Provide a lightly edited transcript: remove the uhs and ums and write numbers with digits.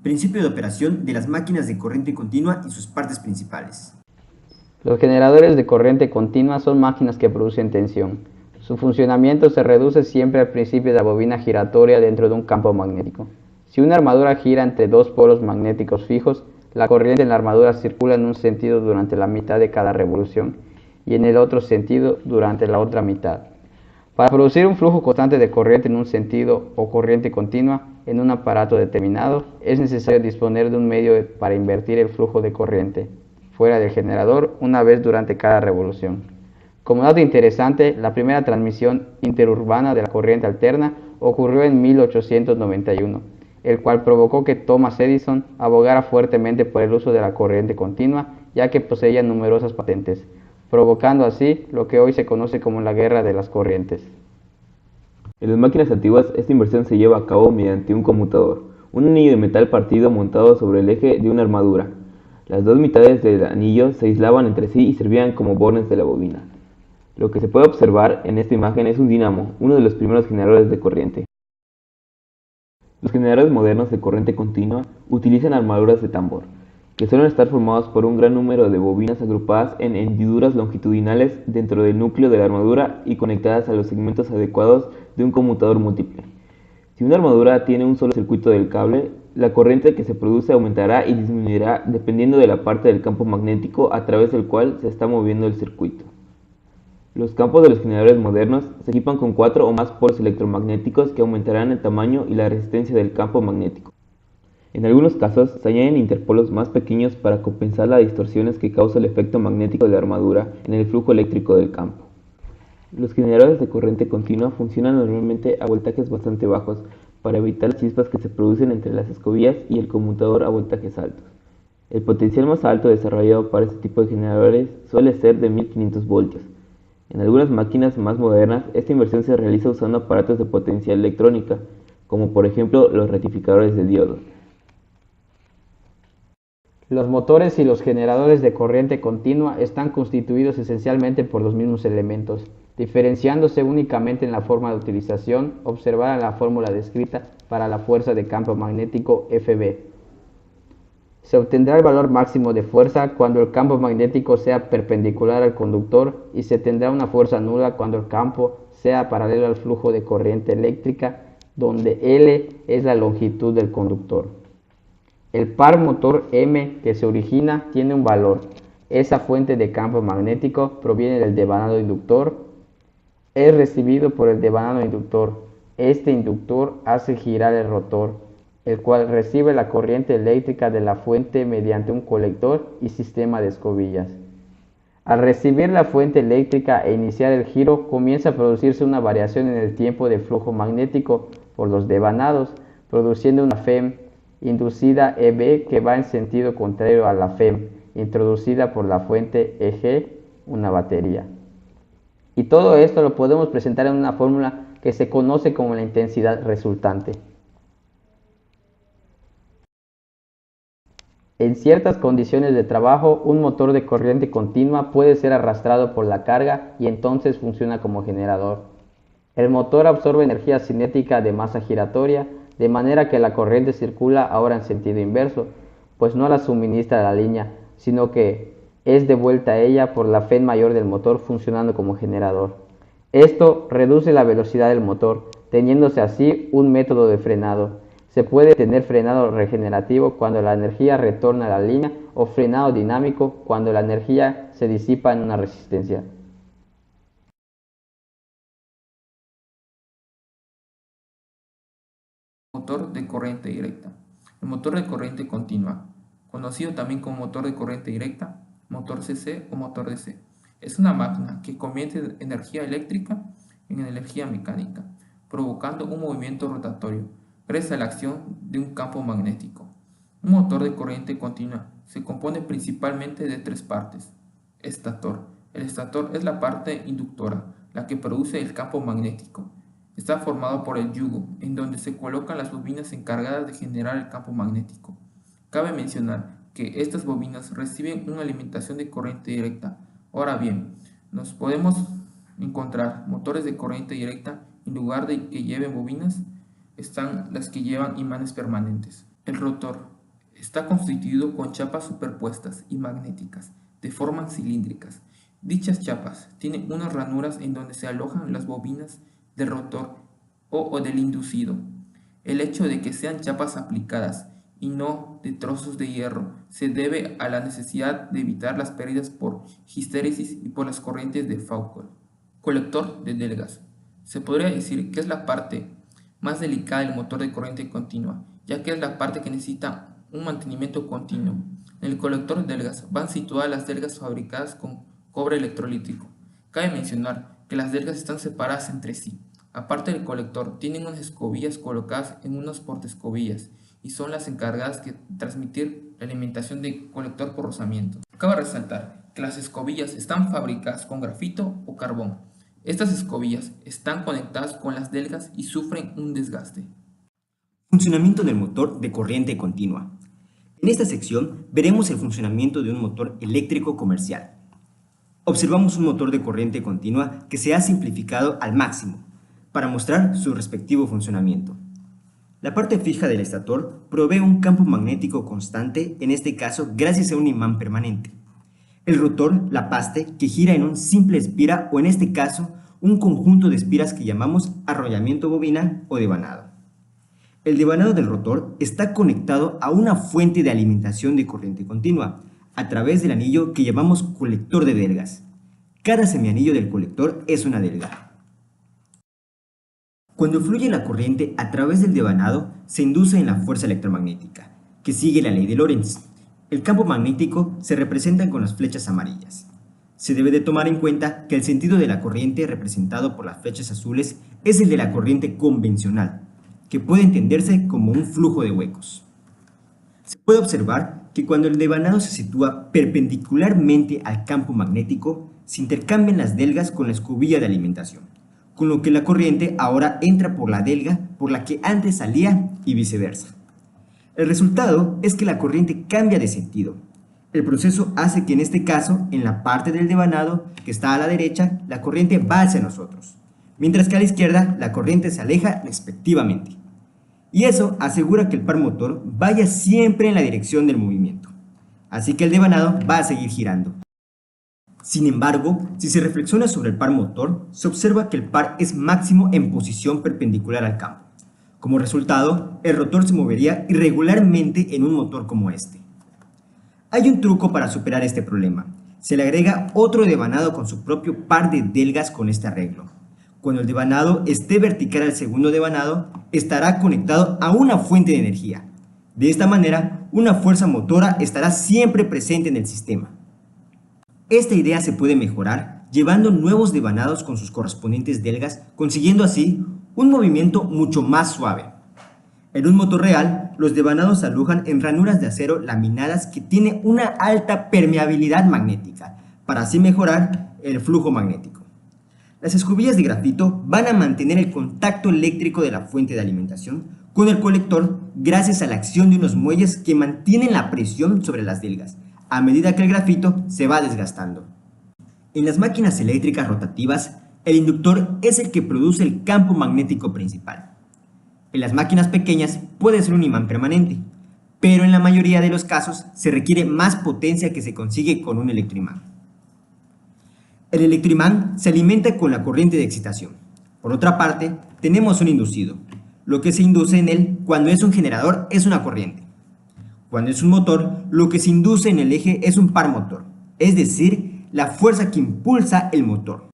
Principio de operación de las máquinas de corriente continua y sus partes principales. Los generadores de corriente continua son máquinas que producen tensión. Su funcionamiento se reduce siempre al principio de la bobina giratoria dentro de un campo magnético. Si una armadura gira entre dos polos magnéticos fijos, la corriente en la armadura circula en un sentido durante la mitad de cada revolución y en el otro sentido durante la otra mitad. Para producir un flujo constante de corriente en un sentido o corriente continua en un aparato determinado, es necesario disponer de un medio para invertir el flujo de corriente fuera del generador una vez durante cada revolución. Como dato interesante, la primera transmisión interurbana de la corriente alterna ocurrió en 1891, el cual provocó que Thomas Edison abogara fuertemente por el uso de la corriente continua, ya que poseía numerosas patentes, provocando así lo que hoy se conoce como la guerra de las corrientes. En las máquinas antiguas, esta inversión se lleva a cabo mediante un conmutador, un anillo de metal partido montado sobre el eje de una armadura. Las dos mitades del anillo se aislaban entre sí y servían como bornes de la bobina. Lo que se puede observar en esta imagen es un dinamo, uno de los primeros generadores de corriente. Los generadores modernos de corriente continua utilizan armaduras de tambor, que suelen estar formados por un gran número de bobinas agrupadas en hendiduras longitudinales dentro del núcleo de la armadura y conectadas a los segmentos adecuados de un conmutador múltiple. Si una armadura tiene un solo circuito del cable, la corriente que se produce aumentará y disminuirá dependiendo de la parte del campo magnético a través del cual se está moviendo el circuito. Los campos de los generadores modernos se equipan con 4 o más polos electromagnéticos que aumentarán el tamaño y la resistencia del campo magnético. En algunos casos se añaden interpolos más pequeños para compensar las distorsiones que causa el efecto magnético de la armadura en el flujo eléctrico del campo. Los generadores de corriente continua funcionan normalmente a voltajes bastante bajos para evitar las chispas que se producen entre las escobillas y el conmutador a voltajes altos. El potencial más alto desarrollado para este tipo de generadores suele ser de 1500 voltios. En algunas máquinas más modernas, esta inversión se realiza usando aparatos de potencia electrónica, como por ejemplo los rectificadores de diodos. Los motores y los generadores de corriente continua están constituidos esencialmente por los mismos elementos, diferenciándose únicamente en la forma de utilización observada en la fórmula descrita para la fuerza de campo magnético Fb. Se obtendrá el valor máximo de fuerza cuando el campo magnético sea perpendicular al conductor y se tendrá una fuerza nula cuando el campo sea paralelo al flujo de corriente eléctrica, donde L es la longitud del conductor. El par motor M que se origina tiene un valor. Esa fuente de campo magnético proviene del devanado inductor. Es recibido por el devanado inductor. Este inductor hace girar el rotor, el cual recibe la corriente eléctrica de la fuente mediante un colector y sistema de escobillas. Al recibir la fuente eléctrica e iniciar el giro, comienza a producirse una variación en el tiempo de flujo magnético por los devanados, produciendo una FEM inducida EB que va en sentido contrario a la FEM introducida por la fuente EG, una batería. Y todo esto lo podemos presentar en una fórmula que se conoce como la intensidad resultante. En ciertas condiciones de trabajo, un motor de corriente continua puede ser arrastrado por la carga y entonces funciona como generador. El motor absorbe energía cinética de masa giratoria, de manera que la corriente circula ahora en sentido inverso, pues no la suministra la línea, sino que es devuelta a ella por la FEM mayor del motor funcionando como generador. Esto reduce la velocidad del motor, teniéndose así un método de frenado. Se puede tener frenado regenerativo cuando la energía retorna a la línea o frenado dinámico cuando la energía se disipa en una resistencia. Motor de corriente directa. El motor de corriente continua, conocido también como motor de corriente directa, motor CC o motor DC, es una máquina que convierte energía eléctrica en energía mecánica, provocando un movimiento rotatorio gracias a la acción de un campo magnético. Un motor de corriente continua se compone principalmente de tres partes. Estator. El estator es la parte inductora, la que produce el campo magnético. Está formado por el yugo, en donde se colocan las bobinas encargadas de generar el campo magnético. Cabe mencionar que estas bobinas reciben una alimentación de corriente directa. Ahora bien, nos podemos encontrar motores de corriente directa en lugar de que lleven bobinas, están las que llevan imanes permanentes. El rotor está constituido con chapas superpuestas y magnéticas, de formas cilíndricas. Dichas chapas tienen unas ranuras en donde se alojan las bobinas del rotor o del inducido. El hecho de que sean chapas aplicadas y no de trozos de hierro se debe a la necesidad de evitar las pérdidas por histéresis y por las corrientes de Foucault. Colector de Delgas. Se podría decir que es la parte más delicada del motor de corriente continua, ya que es la parte que necesita un mantenimiento continuo. En el colector de delgas van situadas las delgas fabricadas con cobre electrolítico. Cabe mencionar que las delgas están separadas entre sí. Aparte del colector, tienen unas escobillas colocadas en unos portaescobillas y son las encargadas de transmitir la alimentación del colector por rozamiento. Cabe resaltar que las escobillas están fabricadas con grafito o carbón. Estas escobillas están conectadas con las delgas y sufren un desgaste. Funcionamiento del motor de corriente continua. En esta sección veremos el funcionamiento de un motor eléctrico comercial. Observamos un motor de corriente continua que se ha simplificado al máximo para mostrar su respectivo funcionamiento. La parte fija del estator provee un campo magnético constante, en este caso gracias a un imán permanente. El rotor, la paste, que gira en un simple espira o en este caso un conjunto de espiras que llamamos arrollamiento bobina o devanado. El devanado del rotor está conectado a una fuente de alimentación de corriente continua a través del anillo que llamamos colector de delgas. Cada semianillo del colector es una delga. Cuando fluye la corriente a través del devanado, se induce en la fuerza electromagnética, que sigue la ley de Lorentz. El campo magnético se representa con las flechas amarillas. Se debe de tomar en cuenta que el sentido de la corriente representado por las flechas azules es el de la corriente convencional, que puede entenderse como un flujo de huecos. Se puede observar que cuando el devanado se sitúa perpendicularmente al campo magnético, se intercambian las delgas con la escobilla de alimentación, con lo que la corriente ahora entra por la delga por la que antes salía y viceversa. El resultado es que la corriente cambia de sentido. El proceso hace que en este caso, en la parte del devanado que está a la derecha, la corriente va hacia nosotros, mientras que a la izquierda la corriente se aleja respectivamente. Y eso asegura que el par motor vaya siempre en la dirección del movimiento. Así que el devanado va a seguir girando. Sin embargo, si se reflexiona sobre el par motor, se observa que el par es máximo en posición perpendicular al campo. Como resultado, el rotor se movería irregularmente en un motor como este. Hay un truco para superar este problema. Se le agrega otro devanado con su propio par de delgas con este arreglo. Cuando el devanado esté vertical al segundo devanado, estará conectado a una fuente de energía. De esta manera, una fuerza motora estará siempre presente en el sistema. Esta idea se puede mejorar llevando nuevos devanados con sus correspondientes delgas, consiguiendo así un movimiento mucho más suave. En un motor real, los devanados se alojan en ranuras de acero laminadas que tienen una alta permeabilidad magnética, para así mejorar el flujo magnético. Las escobillas de grafito van a mantener el contacto eléctrico de la fuente de alimentación con el colector gracias a la acción de unos muelles que mantienen la presión sobre las delgas, a medida que el grafito se va desgastando. En las máquinas eléctricas rotativas, el inductor es el que produce el campo magnético principal. En las máquinas pequeñas puede ser un imán permanente, pero en la mayoría de los casos se requiere más potencia que se consigue con un electroimán. El electroimán se alimenta con la corriente de excitación. Por otra parte, tenemos un inducido. Lo que se induce en él cuando es un generador es una corriente. Cuando es un motor, lo que se induce en el eje es un par motor, es decir, la fuerza que impulsa el motor.